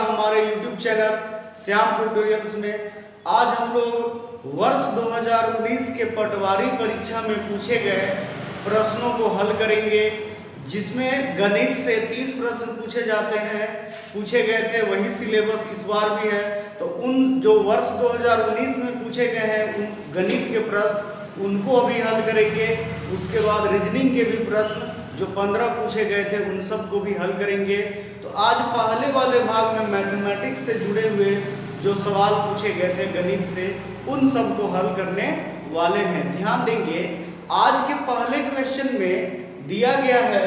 हमारे YouTube channel Shyam tutorials में। आज हम लोग वर्ष 2019 के पटवारी परीक्षा में पूछे गए प्रश्नों को हल करेंगे, जिसमें गणित से 30 प्रश्न पूछे गए थे। वही सिलेबस इस बार भी है, तो उन जो वर्ष 2019 में पूछे गए हैं उन गणित के प्रश्न उनको अभी हल करेंगे। उसके बाद रीजनिंग के भी प्रश्न जो 15 पूछे गए थे उन सब को भी हल करेंगे। तो आज पहले वाले भाग में मैथमेटिक्स से जुड़े हुए जो सवाल पूछे गए थे गणित से, उन सब को हल करने वाले हैं। ध्यान देंगे, आज के पहले क्वेश्चन में दिया गया है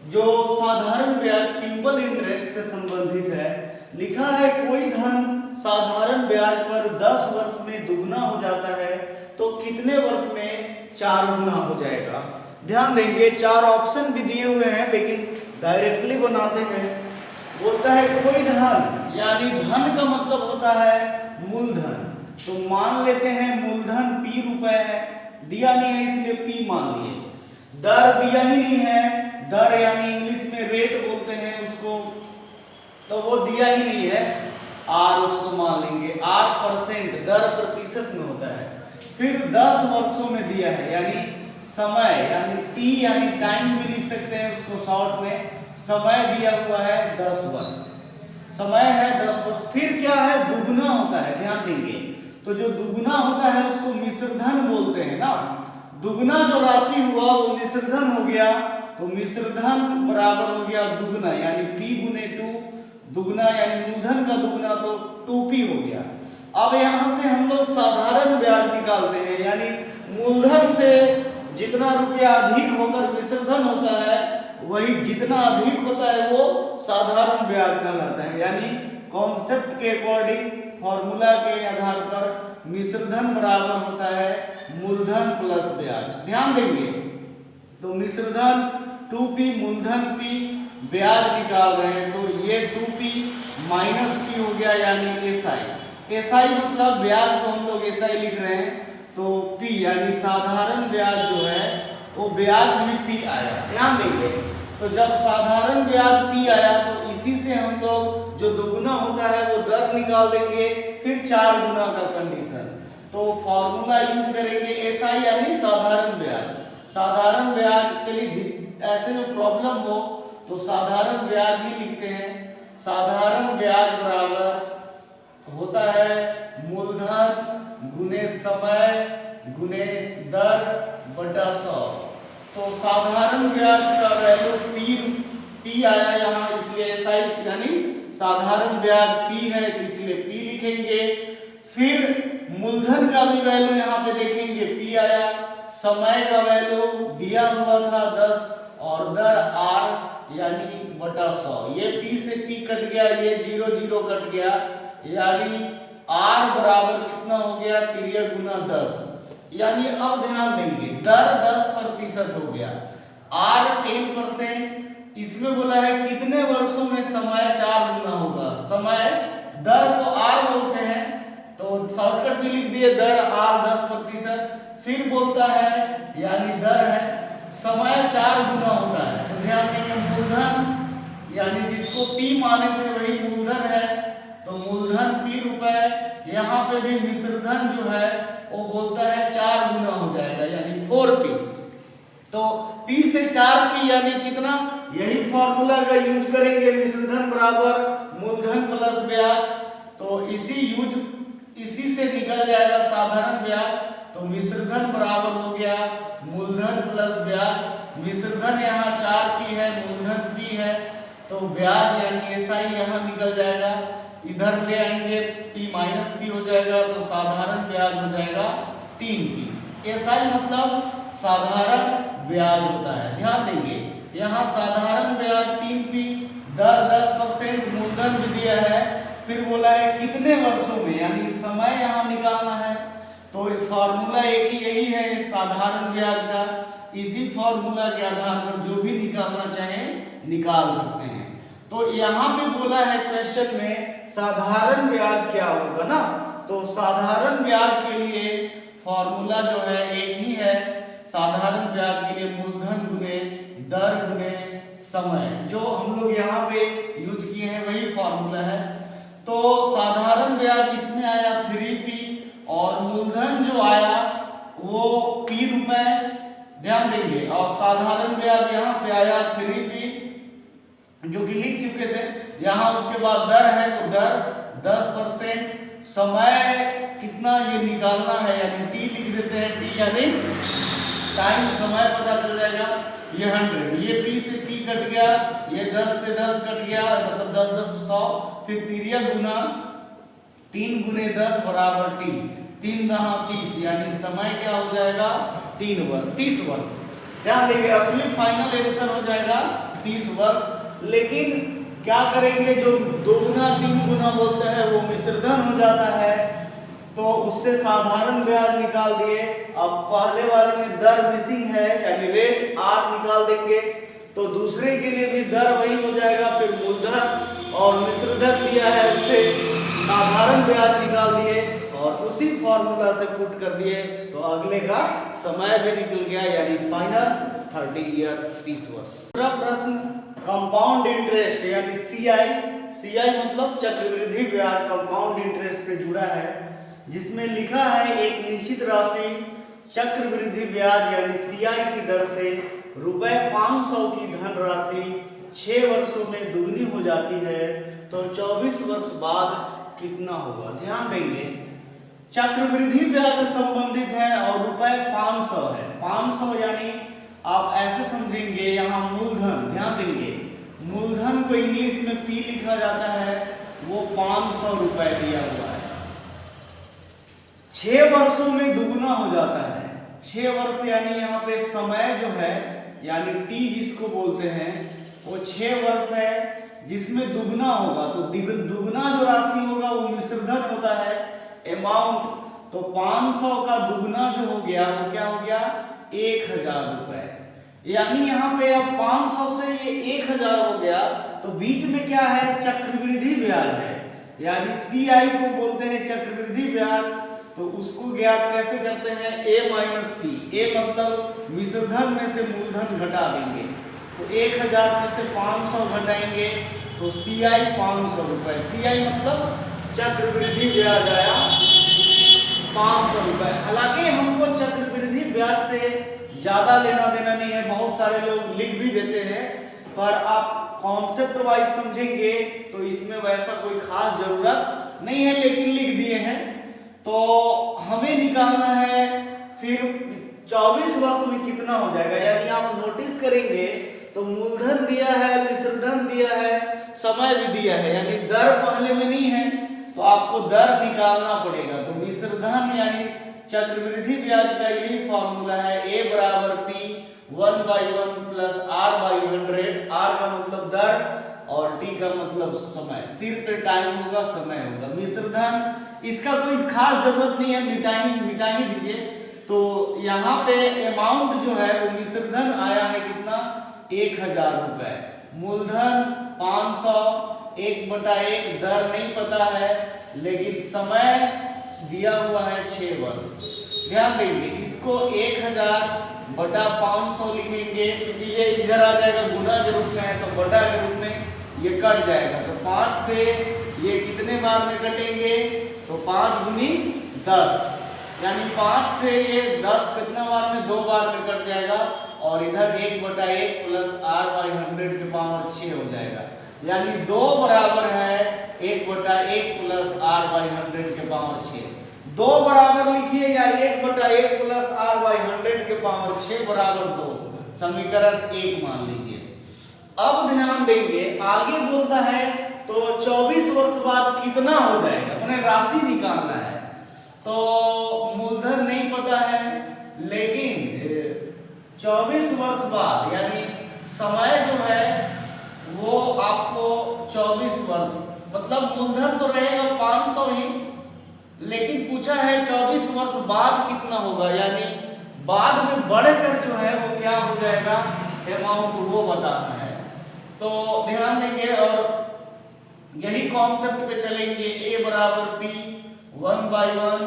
जो साधारण ब्याज सिंपल इंटरेस्ट से संबंधित है। लिखा है कोई धन साधारण ब्याज पर 10 वर्ष में दुगना हो जाता है तो कितने वर्ष में 4 गुना हो जाएगा। ध्यान देंगे, 4 ऑप्शन भी दिए हुए हैं, लेकिन डायरेक्टली बनाते हैं। बोलता है कोई धन, यानी धन का मतलब होता है मूलधन। तो मान लेते हैं मूलधन P रुपए है, दिया नहीं है इसलिए P मान लिए। दर दिया ही नहीं है, दर यानी इंग्लिश में रेट बोलते हैं उसको, तो वो दिया ही नहीं है। R उसको मान लेंगे, R% दर प्रतिशत में होता है। फिर 10 वर्षों में दिया है, यानी समय यानी T यानी टाइम भी लिख सकते हैं उसको शॉर्ट में। समय दिया हुआ है 10 वर्ष, समय है 10 वर्ष। फिर क्या है, दुगुना होता है। ध्यान देंगे, तो जो दुगुना होता है उसको मिश्र धन बोलते हैं ना। दुगुना जो राशि हुआ वो मिश्र धन हो गया, तो मिश्र धन बराबर हो गया दुगुना, यानी P गुने 2। दुगुना यानी मूलधन का दुगुना, तो 2P हो गया। अब यहाँ से हम लोग साधारण ब्याज निकालते हैं, यानी मूलधन से जितना रुपया अधिक होकर मिश्र धन होता है, वही जितना अधिक होता है वो साधारण ब्याज कहलाता है। यानी कॉन्सेप्ट के अकॉर्डिंग, फॉर्मूला के आधार पर मिश्र धन बराबर होता है मूलधन प्लस ब्याज। ध्यान देंगे, तो मिश्र धन 2P, मूलधन P, ब्याज निकाल रहे हैं, तो ये 2P माइनस P हो गया, यानी SI। SI मतलब ब्याज को हम लोग SI लिख रहे हैं, तो P यानी साधारण ब्याज जो है वो ब्याज भी P आया। ध्यान देंगे, तो जब साधारण ब्याज P आया तो इसी से हम लोग जो दुगुना होता है वो दर निकाल देंगे, फिर 4 गुना का कंडीशन। तो फॉर्मूला यूज करेंगे SI यानी साधारण ब्याज। साधारण ब्याज, चलिए ऐसे में प्रॉब्लम हो तो साधारण ब्याज ही लिखते हैं। साधारण ब्याज बराबर होता है मूलधन गुने समय गुने दर बटा 100। तो साधारण ब्याज का वैल्यू P आया यहाँ, इसलिए SI यानी साधारण ब्याज P है, इसलिए P लिखेंगे। फिर मूलधन का भी वैल्यू यहाँ पे देखेंगे, P आया। समय का वैल्यू दिया हुआ था 10 और दर R यानी बटा 100। ये P से P कट गया, ये 0 0 कट गया, यानी R बराबर कितना हो गया, 3 गुना 10। यानी अब ध्यान देंगे, दर 10% हो गया, R 10%। इसमें बोला है कितने वर्षों में समय 4 गुना होगा। समय दर को R बोलते हैं, तो शॉर्टकट भी लिख दिए, दर R 10%। फिर बोलता है यानी दर है, समय 4 गुना होता है। तो ध्यान देंगे, मूलधन यानी जिसको P माने थे वही मूलधन है, तो मूलधन P रुपए। यहाँ पे भी मिश्र धन जो है वो बोलता है 4 गुना हो जाएगा, यानी 4P। तो P से 4P यानी कितना, यही फॉर्मूला का यूज करेंगे, मिश्र धन बराबर मूलधन प्लस ब्याज। तो इसी से निकल जाएगा साधारण ब्याज। तो मिश्र धन बराबर हो गया मूलधन प्लस ब्याज। मिश्र धन यहाँ 4P है, मूलधन P है, तो ब्याज यानी SI यहाँ निकल जाएगा। इधर ले आएंगे P माइनस P हो जाएगा, तो साधारण ब्याज हो जाएगा 3P। SI मतलब साधारण ब्याज होता है। ध्यान देंगे, यहाँ साधारण ब्याज 3P, दर 10%, मूलधन भी दिया है। फिर बोला है कितने वर्षों में, यानी समय यहाँ निकालना है। तो फॉर्मूला एक ही यही है साधारण ब्याज का। इसी फॉर्मूला के आधार पर जो भी निकालना चाहें निकाल सकते हैं। तो यहाँ पे बोला है क्वेश्चन में साधारण ब्याज क्या होगा ना, तो साधारण ब्याज के लिए फॉर्मूला जो है एक ही है। साधारण ब्याज के लिए मूलधन गुने दर गुने समय, जो हम लोग यहाँ पे यूज किए हैं वही फॉर्मूला है। तो साधारण ब्याज इसमें आया 3p और मूलधन जो आया वो p रुपए, ध्यान देंगे। और साधारण ब्याज यहाँ पे आया 3p जो कि लिख चुके थे यहाँ, उसके बाद दर है तो दर 10%, समय कितना ये निकालना है यानी t लिख देते हैं, t यानी टाइम, समय पता चल जाएगा। ये 100, ये p से p कट गया, ये 10 से 10 कट गया, मतलब 10 10 100, फिर तिरिया गुना 3 गुने 10 बराबर t, 3 दहा 30, यानी समय क्या हो जाएगा 30 वर्ष। ध्यान देंगे असली फाइनल आंसर हो जाएगा 30 वर्ष। लेकिन क्या करेंगे, जो 2 गुना 3 गुना बोलते हैं वो मिश्रधन हो जाता है, तो उससे साधारण ब्याज निकाल दिए। अब पहले वाले में दर मिसिंग है यानी रेट r निकाल देंगे, तो दूसरे के लिए भी दर वही हो जाएगा। फिर मूलधन और मिश्रधन दिया है उससे साधारण ब्याज निकाल दिए और उसी फॉर्मूला से पुट कर दिए, तो अगले का समय भी निकल गया यानी फाइनल 30 ईयर 30 वर्ष। दूसरा प्रश्न कंपाउंड इंटरेस्ट यानी CI मतलब चक्रवृद्धि ब्याज कंपाउंड इंटरेस्ट से जुड़ा है, जिसमें लिखा है एक निश्चित राशि चक्रवृद्धि ब्याज यानी CI की दर से रुपए 500 की धनराशि 6 वर्षों में दुगनी हो जाती है, तो 24 वर्ष बाद कितना होगा। ध्यान देंगे चक्रवृद्धि ब्याज से संबंधित है और रुपए 500 है, 500 यानी आप ऐसे समझेंगे यहाँ मूलधन, ध्यान देंगे मूलधन को इंग्लिश में P लिखा जाता है, वो 500 रुपए दिया हुआ है। 6 वर्षों में दुगना हो जाता है, 6 वर्ष यानी यहाँ पे समय जो है यानी T जिसको बोलते हैं वो 6 वर्ष है, जिसमें दुगना होगा, तो दुगना जो राशि होगा वो मिश्रधन होता है अमाउंट, तो 500 का दुगना जो हो गया वो क्या हो गया 1000 रुपए, यानी यहाँ पे अब 500 से ये 1000 हो गया, तो बीच में क्या है चक्रवृद्धि ब्याज है, यानी CI को बोलते हैं चक्रवृद्धि ब्याज। तो उसको ज्ञात कैसे करते हैं, A माइनस P, A मतलब मिश्रधन में से मूलधन घटा देंगे, तो 1000 में से 500 घटाएंगे तो CI 500 रुपए, CI मतलब चक्रवृद्धि ब्याज आया 500 रुपए। हालांकि हमको चक्रवृद्धि ब्याज से ज्यादा लेना देना नहीं है, बहुत सारे लोग लिख भी देते हैं, पर आप कॉन्सेप्ट वाइज समझेंगे तो इसमें वैसा कोई खास जरूरत नहीं है, लेकिन लिख दिए हैं। तो हमें निकालना है फिर 24 वर्ष में कितना हो जाएगा, यानी आप नोटिस करेंगे तो मूलधन दिया है, मिश्रधन दिया है, समय भी दिया है, यानी दर पहले में नहीं है, तो आपको दर निकालना पड़ेगा। तो मिश्रधन यानी चक्रवृद्धि ब्याज का यही फॉर्मूला है, A बराबर P 1/1 प्लस R/100, R का मतलब दर और T का मतलब समय, सिर पे टाइम होगा समय होगा। मिश्रधन इसका कोई खास जरूरत नहीं है, मिटा ही दीजिए। तो यहाँ पे अमाउंट जो है वो मिश्रधन आया है कितना 1000 रुपए, मूलधन 500, 1/1, दर नहीं पता है लेकिन समय दिया हुआ है 6 वर्ष। ध्यान देंगे इसको 1000 बटा 500 लिखेंगे, क्योंकि ये इधर आ जाएगा गुना के रूप में है तो बटा के रूप में ये कट जाएगा, तो 5 से ये कितने बार में कटेंगे, तो 5 गुनी 10, यानी 5 से ये 10 कितना बार में 2 बार में कट जाएगा, और इधर 1/1 प्लस R/100 के पावर 6 हो जाएगा, यानी 2 बराबर है 1/1 प्लस R/100 के पावर 6। 2 बराबर लिखिए या 1/1 प्लस R/100 के पावर 6 बराबर 2, समीकरण 1 मान लीजिए। अब ध्यान देंगे आगे बोलता है तो 24 वर्ष बाद कितना हो जाएगा, मैंने राशि निकालना है। तो मूलधन नहीं पता है, लेकिन 24 वर्ष बाद यानी समय जो है वो आपको 24 वर्ष, मतलब मूलधन तो रहेगा 500 ही, लेकिन पूछा है 24 वर्ष बाद कितना होगा, यानी बाद में बढ़कर जो है वो क्या हो जाएगा अमाउंट वो बताना है। तो ध्यान देंगे और यही कॉन्सेप्ट पे चलेंगे, A बराबर P 1/1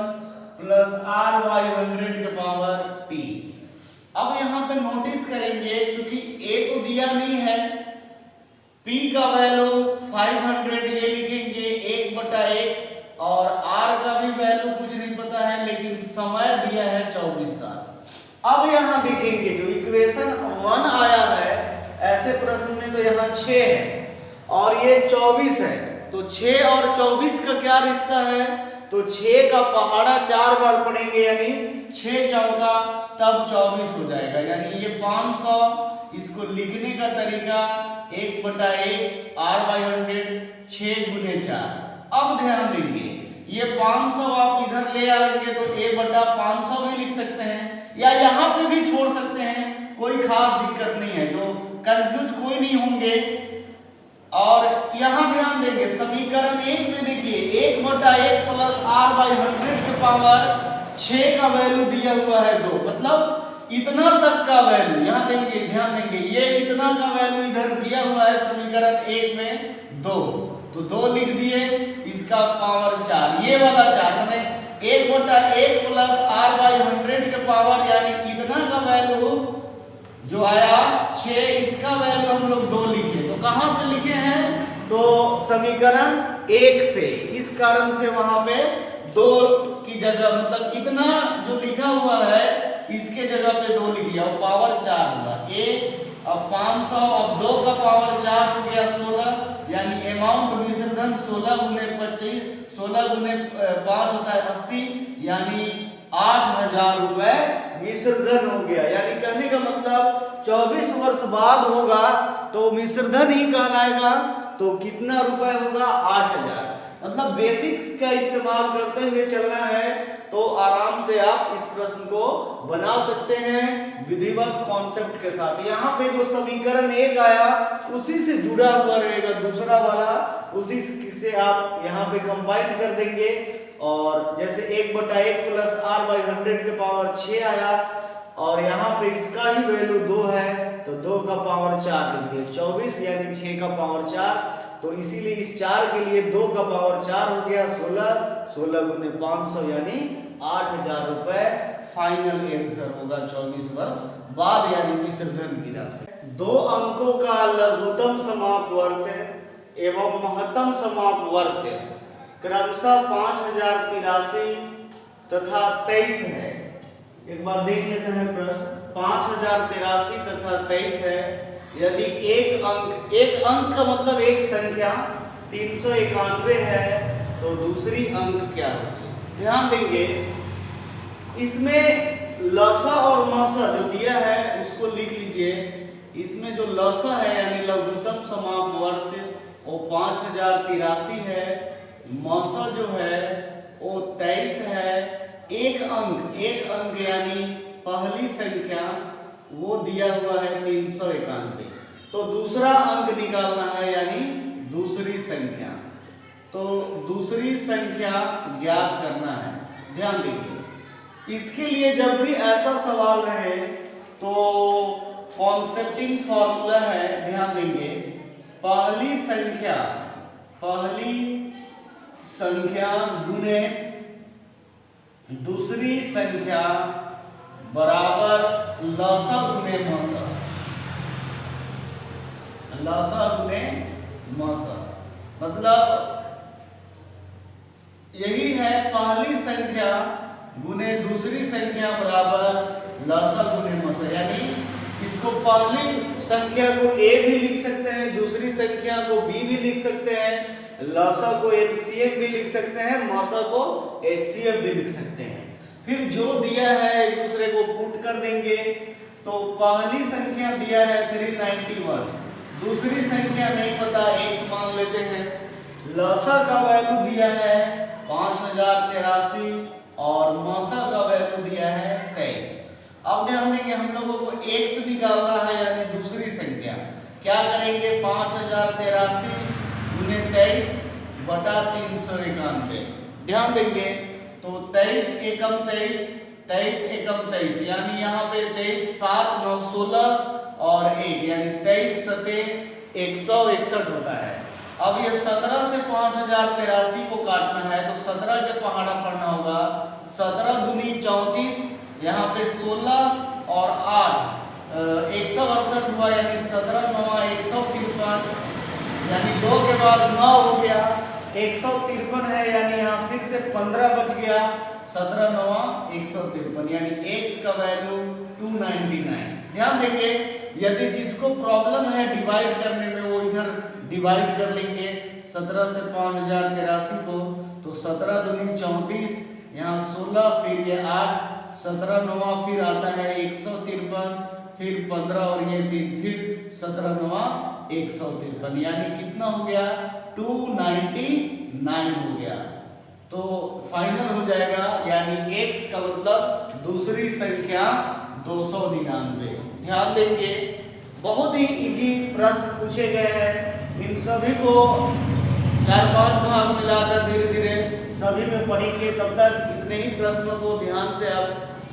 प्लस R/100 के पावर T। अब यहाँ पे नोटिस करेंगे, चूंकि ए तो दिया नहीं है, P का वैल्यू 500 ये लिखेंगे 1/1, और R का भी वैल्यू कुछ नहीं पता है, लेकिन समय दिया है 24 साल। अब यहाँ देखेंगे जो इक्वेशन 1 आया है ऐसे प्रश्न में, तो यहाँ 6 है और ये 24 है, तो 6 और 24 का क्या रिश्ता है, तो 6 का पहाड़ा 4 बार पढ़ेंगे, यानी 6 चौका तब 24 हो जाएगा, यानी ये 500। इसको लिखने का तरीका 1/1 R/100 6 गुने 4। अब ध्यान देंगे ये 500 आप इधर ले आएंगे तो A/500 भी लिख सकते हैं, या यहाँ पे भी छोड़ सकते हैं, कोई खास दिक्कत नहीं है, जो कंफ्यूज कोई नहीं होंगे। और यहाँ ध्यान देंगे समीकरण 1 में देखिए 1/1 प्लस R/100 के पावर 6 का वैल्यू दिया हुआ है 2, मतलब इतना तक का वैल्यू यहाँ देंगे, ध्यान देंगे ये इतना का वैल्यू इधर दिया हुआ है समीकरण 1 में 2, तो 2 लिख दिए, इसका पावर 4, ये वाला 4 हमें 1/1 प्लस R/100 के पावर यानी इतना का वैल्यू जो आया 6, इसका वैल्यू हम लोग 2 लिखे, तो कहां से लिखे हैं, तो समीकरण 1 से, इस कारण से वहां पे 2 की जगह मतलब इतना जो लिखा हुआ है इसके जगह पे 2 लिख दिया, पावर 4 होगा ए। अब 500, अब 2 का पावर 4 हो गया 16, यानी अमाउंट विसर्जन 16 गुने 25, 16 गुने 5 होता है 80, यानी 8000 रुपए विसर्जन हो गया। यानी कहने का मतलब 24 वर्ष बाद होगा तो विसर्जन ही कहलाएगा, तो कितना रुपए होगा 8000। मतलब बेसिक्स का इस्तेमाल करते हुए चलना है, तो आराम से आप इस प्रश्न को बना सकते हैं विधिवत कॉन्सेप्ट के साथ। यहाँ पे जो समीकरण 1 आया उसी से जुड़ा हुआ रहेगा दूसरा वाला, उसी से आप यहाँ पे कंबाइन कर देंगे, और जैसे 1/1 प्लस R/100 के पावर 6 आया, और यहाँ पे इसका ही वैल्यू 2 है, तो 2 का पावर 4 लिख दिए 24, यानी 6 का पावर 4, तो इसीलिए इस 4 के लिए 2 का पावर 4 हो गया 16, 16 गुने 500 यानी 8000 रुपए फाइनल आंसर होगा 24 वर्ष बाद, यानी विसर्जन की राशि। 2 अंकों का लघुत्तम समापवर्त एवं महत्तम समापवर्त क्रमशः 5083 तथा 23 है। एक बार देख लेते हैं प्रश्न, 5083 तथा 23 है। यदि एक अंक का मतलब एक संख्या 391 है, तो दूसरी अंक क्या होगी, ध्यान देंगे। इसमें लसा और मसा जो दिया है उसको लिख लीजिए। इसमें जो लसा है यानी लघुत्तम समापवर्त वो 5083 है, मसा जो है वो 23 है, एक अंक यानी पहली संख्या वो दिया हुआ है 391, तो दूसरा अंक निकालना है यानी दूसरी संख्या, तो दूसरी संख्या ज्ञात करना है। ध्यान दीजिए, इसके लिए जब भी ऐसा सवाल रहे तो कॉन्सेप्टिंग फॉर्मूला है, ध्यान देंगे। पहली संख्या गुने दूसरी संख्या बराबर लसा गुने मसा, लसा गुने मसा, मतलब यही है पहली संख्या गुने दूसरी संख्या बराबर लसा गुने मसा। यानी इसको पहली संख्या को a भी लिख सकते हैं, दूसरी संख्या को b भी लिख सकते हैं, लसा को LCM भी लिख सकते हैं, मसा को HCF भी लिख सकते हैं। फिर जो दिया है एक दूसरे को पुट कर देंगे, तो पहली संख्या दिया है 391, दूसरी संख्या नहीं पता x मान लेते हैं, लसा का वैल्यू दिया है 5083 और मसा का वैल्यू दिया है 23। अब ध्यान देंगे हम लोगों को x निकालना है यानी दूसरी संख्या, क्या करेंगे 5083 गुने 23 बटा 391, ध्यान देंगे तो 23 एकम 23, 23 एकम 23, यानी यहाँ पे 23 7 9 16 और 1 यानी 23 सते 161 होता है। अब ये 17 से 5083 को काटना है तो 17 के पहाड़ा पढ़ना होगा, 17 दूनी 34, यहाँ पे 16 और 8 168 हुआ, यानी 17 9 153, यानी 2 के बाद 9 हो गया, 153 है, यानी यहाँ फिर से 15 बच गया, 17 9 153, यानी x का वैल्यू 299। ध्यान देंगे, यदि जिसको प्रॉब्लम है डिवाइड करने में वो इधर डिवाइड कर लेंगे 17 से 5083 को, तो 17 दूनी 34, यहाँ 16, फिर ये 8, 17 9 फिर आता है 153, फिर 15 और ये 3, फिर 17 9 153, यानी कितना हो गया 299 हो गया। तो फाइनल हो जाएगा, यानी x का मतलब दूसरी संख्या 299। ध्यान देंगे, बहुत ही इजी प्रश्न पूछे गए हैं, इन सभी को 4-5 भाग मिलाकर धीरे धीरे सभी में पढ़ेंगे, तब तक इतने ही प्रश्नों को ध्यान से आप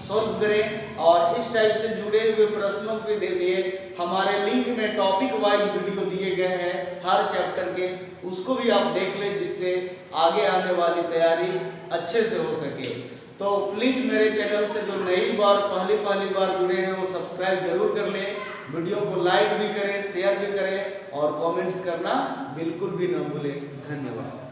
सॉल्व करें। और इस टाइप से जुड़े हुए प्रश्नों के लिए हमारे लिंक में टॉपिक वाइज वीडियो दिए गए हैं हर चैप्टर के, उसको भी आप देख लें, जिससे आगे आने वाली तैयारी अच्छे से हो सके। तो प्लीज़ मेरे चैनल से जो नई बार पहली बार जुड़े हैं वो सब्सक्राइब जरूर कर लें, वीडियो को लाइक भी करें, शेयर भी करें और कमेंट्स करना बिल्कुल भी न भूलें। धन्यवाद।